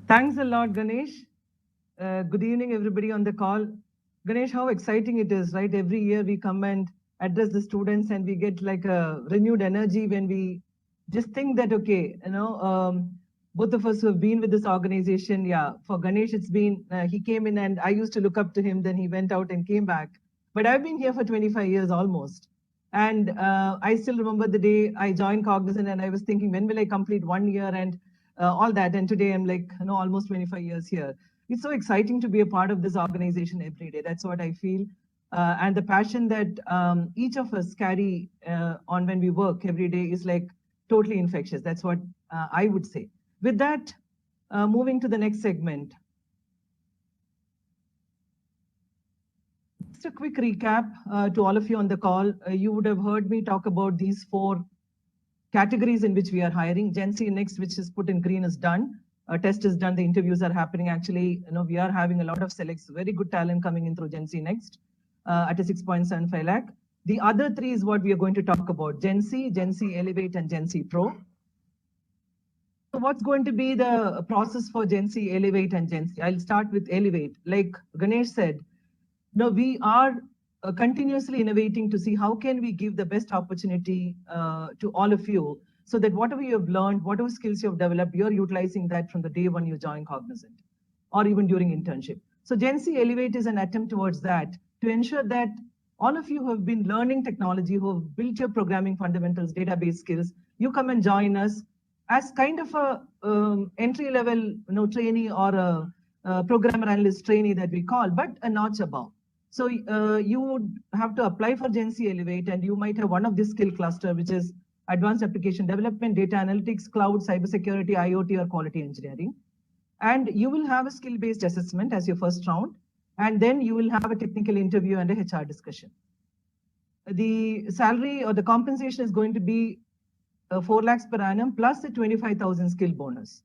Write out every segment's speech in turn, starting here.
Thanks a lot, Ganesh. Good evening, everybody on the call. Ganesh, how exciting it is, right? Every year we come and address the students and we get like a renewed energy when we just think that, okay, both of us who have been with this organization, yeah, for Ganesh, it's been, he came in and I used to look up to him, then he went out and came back. But I've been here for 25 years almost. And I still remember the day I joined Cognizant and I was thinking, when will I complete 1 year and all that. And today I'm like, almost 25 years here. It's so exciting to be a part of this organization every day. That's what I feel. And the passion that each of us carry on when we work every day is like totally infectious. That's what I would say. With that, moving to the next segment. Just a quick recap to all of you on the call. You would have heard me talk about these 4 categories in which we are hiring. GenC Next, which is put in green, is done. A test is done. The interviews are happening. Actually, we are having a lot of selects, very good talent coming in through GenC Next at a 6.75 lakh. The other 3 is what we are going to talk about: GenC Elevate, and GenC Pro. So what's going to be the process for GenC Elevate and GenC? I'll start with Elevate. Like Ganesh said, we are continuously innovating to see how can we give the best opportunity to all of you, so that whatever you have learned, whatever skills you have developed, you're utilizing that from the day when you join Cognizant or even during internship. So GenC Elevate is an attempt towards that, to ensure that all of you who have been learning technology, who have built your programming fundamentals, database skills, you come and join us as kind of a entry-level trainee or a programmer analyst trainee that we call, but a notch above. So you would have to apply for GenC Elevate, and you might have one of this skill cluster, which is advanced application development, data analytics, cloud, cybersecurity, IoT, or quality engineering. And you will have a skill-based assessment as your first round, and then you will have a technical interview and a HR discussion. The salary or the compensation is going to be 4 lakhs per annum plus a 25,000 skill bonus.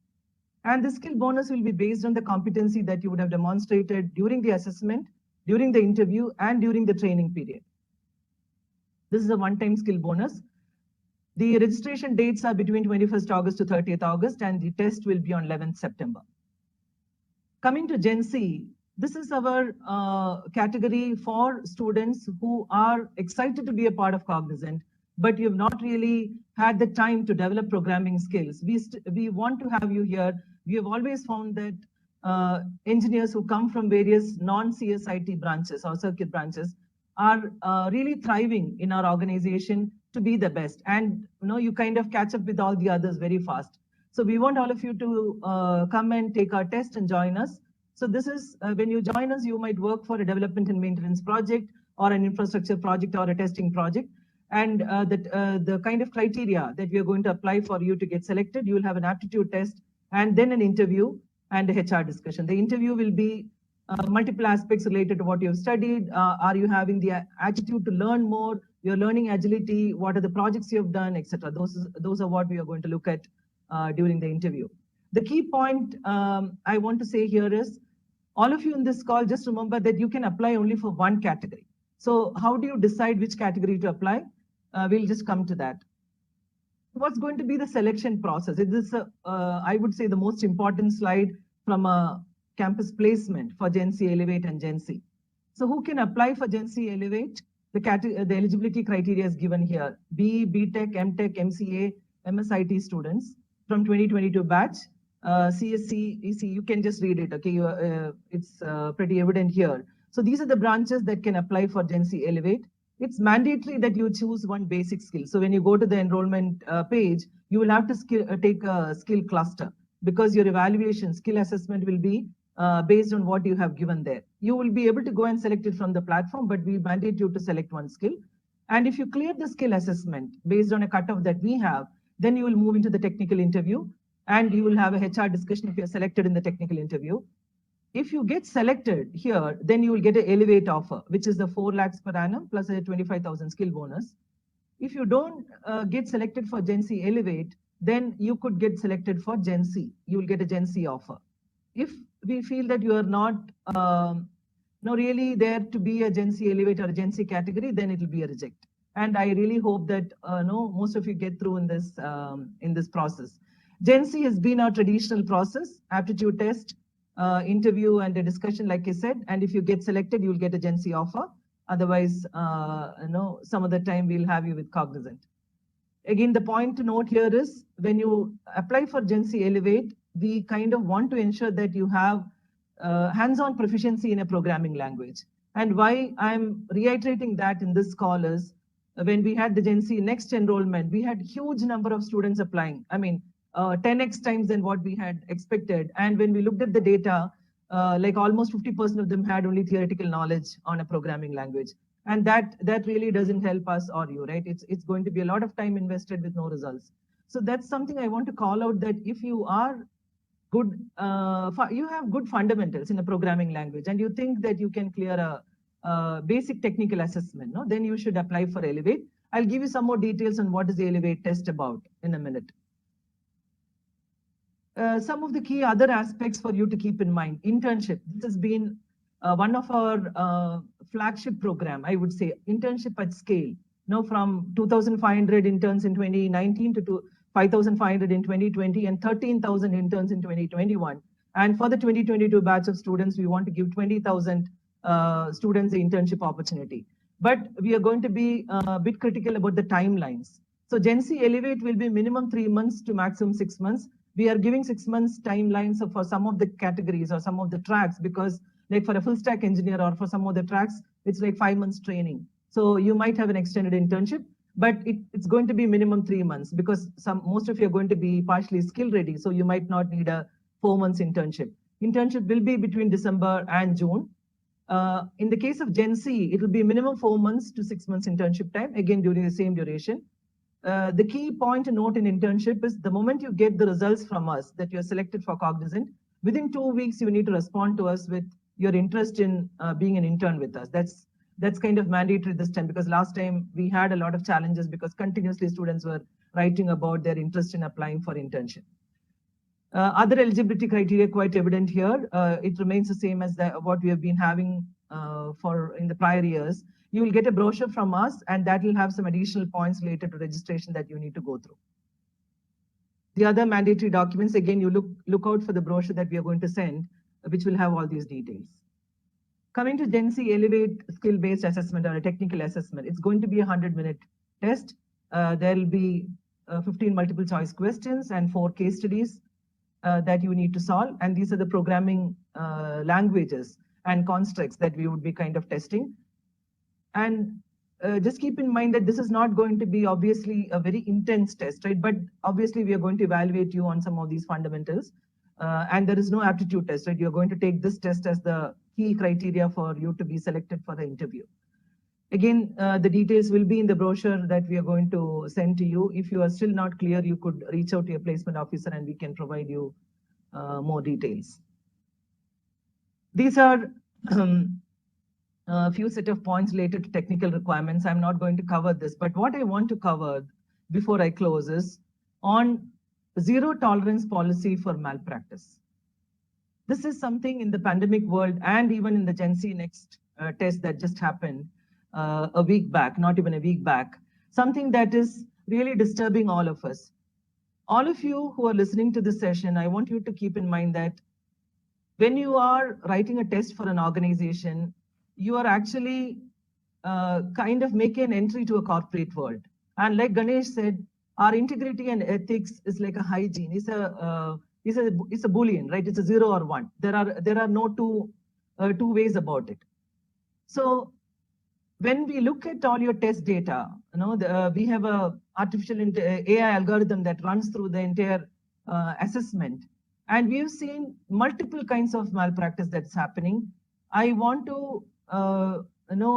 And the skill bonus will be based on the competency that you would have demonstrated during the assessment, during the interview, and during the training period. This is a one-time skill bonus. The registration dates are between 21st August to 30th August, and the test will be on 11th September. Coming to GenC, this is our category for students who are excited to be a part of Cognizant, but you've not really had the time to develop programming skills. We want to have you here. We have always found that engineers who come from various non-CSIT branches or circuit branches are really thriving in our organization to be the best. And you kind of catch up with all the others very fast. So we want all of you to come and take our test and join us. So this is, when you join us, you might work for a development and maintenance project or an infrastructure project or a testing project. And the kind of criteria that we are going to apply for you to get selected, you will have an aptitude test and then an interview and a HR discussion. The interview will be multiple aspects related to what you have studied. Are you having the attitude to learn more? Your learning agility, what are the projects you have done, etc. Those are what we are going to look at during the interview. The key point I want to say here is, all of you in this call, just remember that you can apply only for one category. So how do you decide which category to apply? We'll just come to that. What's going to be the selection process? It is, I would say, the most important slide from a campus placement for GenC Elevate and GenC. So who can apply for GenC Elevate? The eligibility criteria is given here. BE, BTech, MTech, MCA, MSIT students from 2022 batch. CSC, EC, you can just read it, okay? It's pretty evident here. So these are the branches that can apply for GenC Elevate. It's mandatory that you choose one basic skill. So when you go to the enrollment page, you will have to take a skill cluster, because your evaluation skill assessment will be based on what you have given there. You will be able to go and select it from the platform, but we mandate you to select one skill. And if you clear the skill assessment based on a cutoff that we have, then you will move into the technical interview, and you will have a HR discussion if you're selected in the technical interview. If you get selected here, then you will get an Elevate offer, which is the 4 lakhs per annum plus a 25,000 skill bonus. If you don't get selected for GenC Elevate, then you could get selected for GenC. You will get a GenC offer. If we feel that you are not really there to be a GenC Elevate or a GenC category, then it will be a reject. And I really hope that most of you get through in this process. GenC has been our traditional process, aptitude test, interview and a discussion, like I said, and if you get selected, you'll get a GenC offer. Otherwise, some other time we'll have you with Cognizant. Again, the point to note here is when you apply for GenC Elevate, we kind of want to ensure that you have hands-on proficiency in a programming language. And why I'm reiterating that in this call is when we had the GenC Next enrollment, we had huge number of students applying. I mean, 10x times than what we had expected. And when we looked at the data, like almost 50% of them had only theoretical knowledge on a programming language. And that really doesn't help us or you, right? It's going to be a lot of time invested with no results. So that's something I want to call out, that if you are good, you have good fundamentals in a programming language and you think that you can clear a basic technical assessment, no? Then you should apply for Elevate. I'll give you some more details on what is the Elevate test about in a minute. Some of the key other aspects for you to keep in mind. Internship. This has been one of our flagship program, I would say, internship at scale. Now from 2,500 interns in 2019 to 5,500 in 2020 and 13,000 interns in 2021. And for the 2022 batch of students, we want to give 20,000 students the internship opportunity. But we are going to be a bit critical about the timelines. So GenC Elevate will be minimum 3 months to maximum 6 months. We are giving 6 months timelines for some of the categories or some of the tracks, because like for a full stack engineer or for some of the tracks, it's like 5 months training. So you might have an extended internship, but it's going to be minimum 3 months because most of you are going to be partially skill ready. So you might not need a 4 months internship. Internship will be between December and June. In the case of GenC, it will be minimum 4 months to 6 months internship time, again during the same duration. The key point to note in internship is the moment you get the results from us that you're selected for Cognizant, within 2 weeks, you need to respond to us with your interest in being an intern with us. That's kind of mandatory this time, because last time we had a lot of challenges because continuously students were writing about their interest in applying for internship. Other eligibility criteria quite evident here. It remains the same as what we have been having in the prior years. You will get a brochure from us, and that will have some additional points related to registration that you need to go through. The other mandatory documents, again, you look out for the brochure that we are going to send, which will have all these details. Coming to GenC Elevate skill-based assessment or a technical assessment, it's going to be a 100-minute test. There will be 15 multiple choice questions and 4 case studies that you need to solve. And these are the programming languages and constructs that we would be kind of testing. And just keep in mind that this is not going to be obviously a very intense test, right? But obviously we are going to evaluate you on some of these fundamentals. And there is no aptitude test, right? You're going to take this test as the key criteria for you to be selected for the interview. Again, the details will be in the brochure that we are going to send to you. If you are still not clear, you could reach out to your placement officer and we can provide you more details. These are a few set of points related to technical requirements. I'm not going to cover this, but what I want to cover before I close is on zero tolerance policy for malpractice. This is something in the pandemic world and even in the GenC Next test that just happened a week back, not even a week back, something that is really disturbing all of us. All of you who are listening to this session, I want you to keep in mind that when you are writing a test for an organization, you are actually kind of making an entry to a corporate world. And like Ganesh said, our integrity and ethics is like a hygiene. It's a Boolean, right? It's a 0 or 1. There are no two ways about it. So when we look at all your test data, we have a artificial AI algorithm that runs through the entire assessment, and we've seen multiple kinds of malpractice that's happening. I want to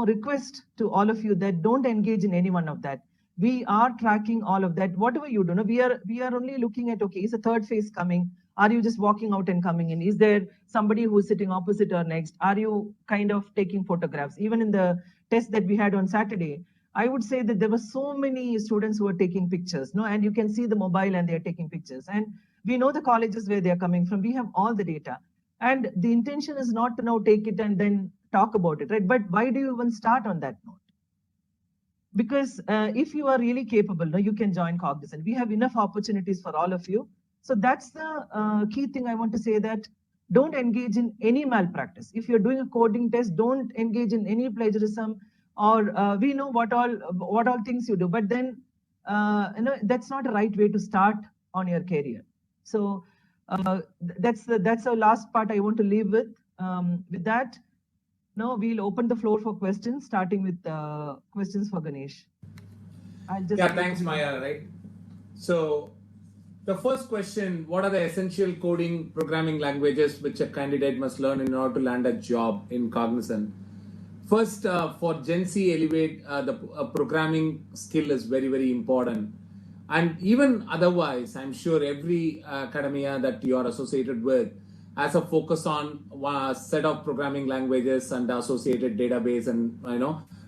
request to all of you that don't engage in any one of that. We are tracking all of that. Whatever you do, we are only looking at, okay, is a third phase coming? Are you just walking out and coming in? Is there somebody who's sitting opposite or next? Are you kind of taking photographs? Even in the test that we had on Saturday, I would say that there were so many students who were taking pictures, and you can see the mobile and they're taking pictures. And we know the colleges where they're coming from. We have all the data. And the intention is not to now take it and then talk about it, right? But why do you even start on that note? Because if you are really capable, you can join Cognizant. We have enough opportunities for all of you. So that's the key thing I want to say, that don't engage in any malpractice. If you're doing a coding test, don't engage in any plagiarism, or we know what all things you do, but then that's not a right way to start on your career. So that's the last part I want to leave with. With that, now we'll open the floor for questions, starting with questions for Ganesh. Thanks, Maya. Right. So the first question: what are the essential coding programming languages which a candidate must learn in order to land a job in Cognizant? First, for GenC Elevate, the programming skill is very, very important. And even otherwise, I'm sure every academia that you are associated with has a focus on a set of programming languages and associated database and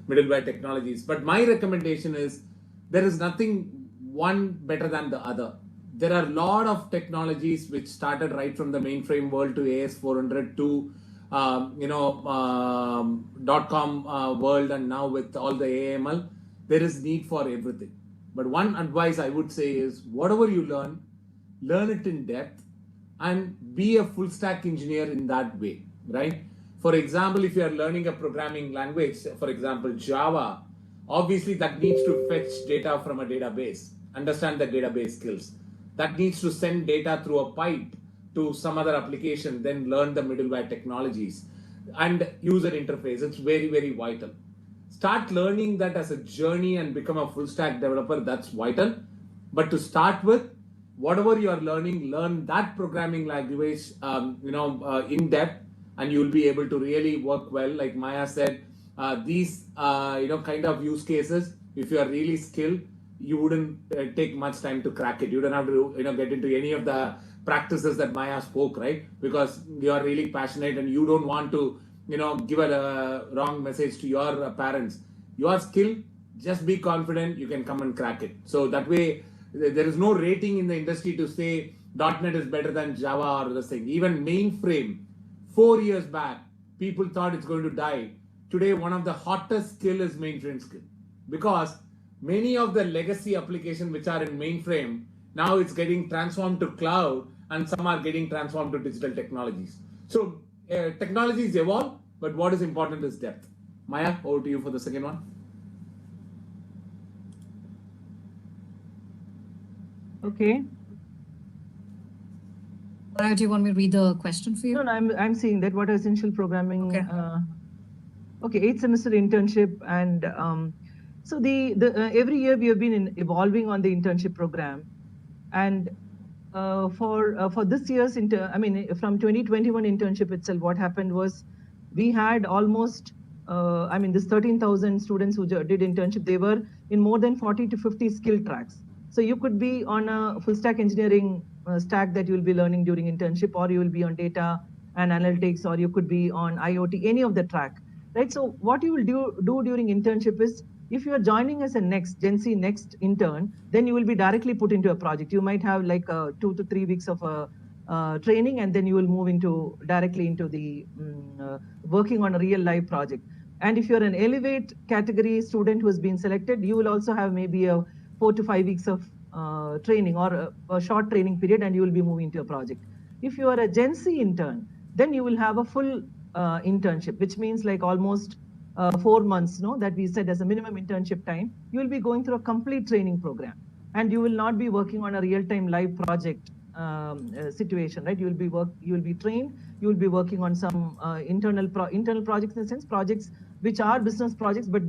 middleware technologies. But my recommendation is there is nothing one better than the other. There are a lot of technologies which started right from the mainframe world to AS400 to .com world, and now with all the AML, there is need for everything. But one advice I would say is whatever you learn it in depth and be a full stack engineer in that way, right? For example, if you are learning a programming language, for example, Java, obviously that needs to fetch data from a database, understand the database skills. That needs to send data through a pipe to some other application, then learn the middleware technologies and user interface. It's very, very vital. Start learning that as a journey and become a full stack developer. That's vital. But to start with, whatever you are learning, learn that programming language, in depth, and you'll be able to really work well. Like Maya said, these, kind of use cases, if you are really skilled, you wouldn't take much time to crack it. You don't have to, get into any of the practices that Maya spoke, right? Because you are really passionate and you don't want to, give a wrong message to your parents. You are skilled, just be confident, you can come and crack it. So that way, there is no rating in the industry to say .NET is better than Java or this thing. Even mainframe, 4 years back, people thought it's going to die. Today, one of the hottest skill is mainframe skill, because many of the legacy applications which are in mainframe, now it's getting transformed to cloud, and some are getting transformed to digital technologies. So technologies evolve, but what is important is depth. Maya, over to you for the second one. Okay. Do you want me to read the question for you? No, I'm seeing that. What are essential programming? Okay. Okay, 8th semester internship, and so the every year we have been evolving on the internship program, and for this year's from 2021 internship itself, what happened was we had almost this 13,000 students who did internship. They were in more than 40 to 50 skill tracks. So you could be on a full stack engineering stack that you will be learning during internship, or you will be on data and analytics, or you could be on IoT, any of the track, right? So what you will do during internship is, if you are joining as a GenC Next intern, then you will be directly put into a project. You might have like 2 to 3 weeks of training, and then you will move directly into the working on a real live project. And if you're an Elevate category student who has been selected, you will also have maybe a 4 to 5 weeks of training, or a short training period, and you will be moving to a project. If you are a GenC intern, then you will have a full internship, which means like almost 4 months, that we said as a minimum internship time. You will be going through a complete training program, and you will not be working on a real-time live project situation, right? You will be trained. You will be working on some internal projects, in the sense projects which are business projects, but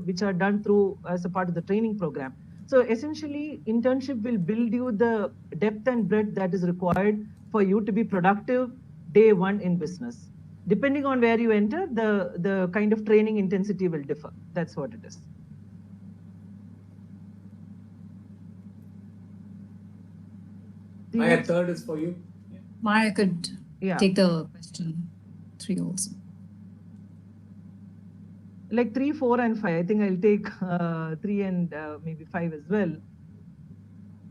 which are done through as a part of the training program. So essentially, internship will build you the depth and breadth that is required for you to be productive day one in business. Depending on where you enter, the kind of training intensity will differ. That's what it is. Maya, third is for you. Maya could take the question 3 also. Like 3, 4, and 5. I think I'll take 3 and maybe 5 as well.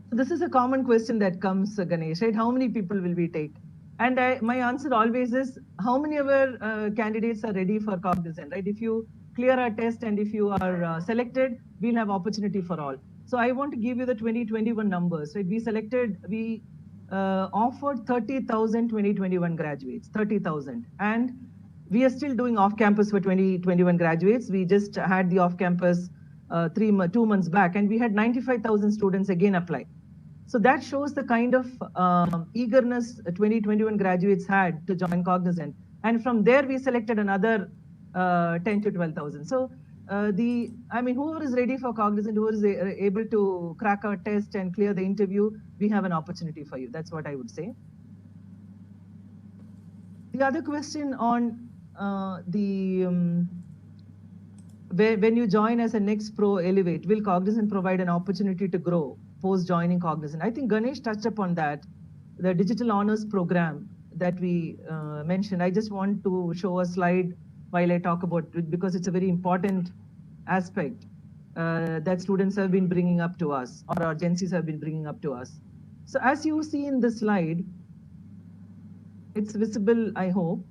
So this is a common question that comes, Ganesh, right? How many people will we take? And my answer always is, how many of our candidates are ready for Cognizant, right? If you clear our test and if you are selected, we'll have opportunity for all. So I want to give you the 2021 numbers, right? We offered 30,000 2021 graduates, 30,000. And we are still doing off-campus for 2021 graduates. We just had the off-campus 2 months back, and we had 95,000 students again apply. So that shows the kind of eagerness 2021 graduates had to join Cognizant. And from there, we selected another 10 to 12,000. So whoever is ready for Cognizant, whoever is able to crack our test and clear the interview, we have an opportunity for you. That's what I would say. The other question on when you join as a Next Pro Elevate, will Cognizant provide an opportunity to grow post joining Cognizant? I think Ganesh touched upon that, the digital honors program that we mentioned. I just want to show a slide while I talk about it, because it's a very important aspect that students have been bringing up to us, or our GenCs have been bringing up to us. So as you see in the slide, it's visible, I hope.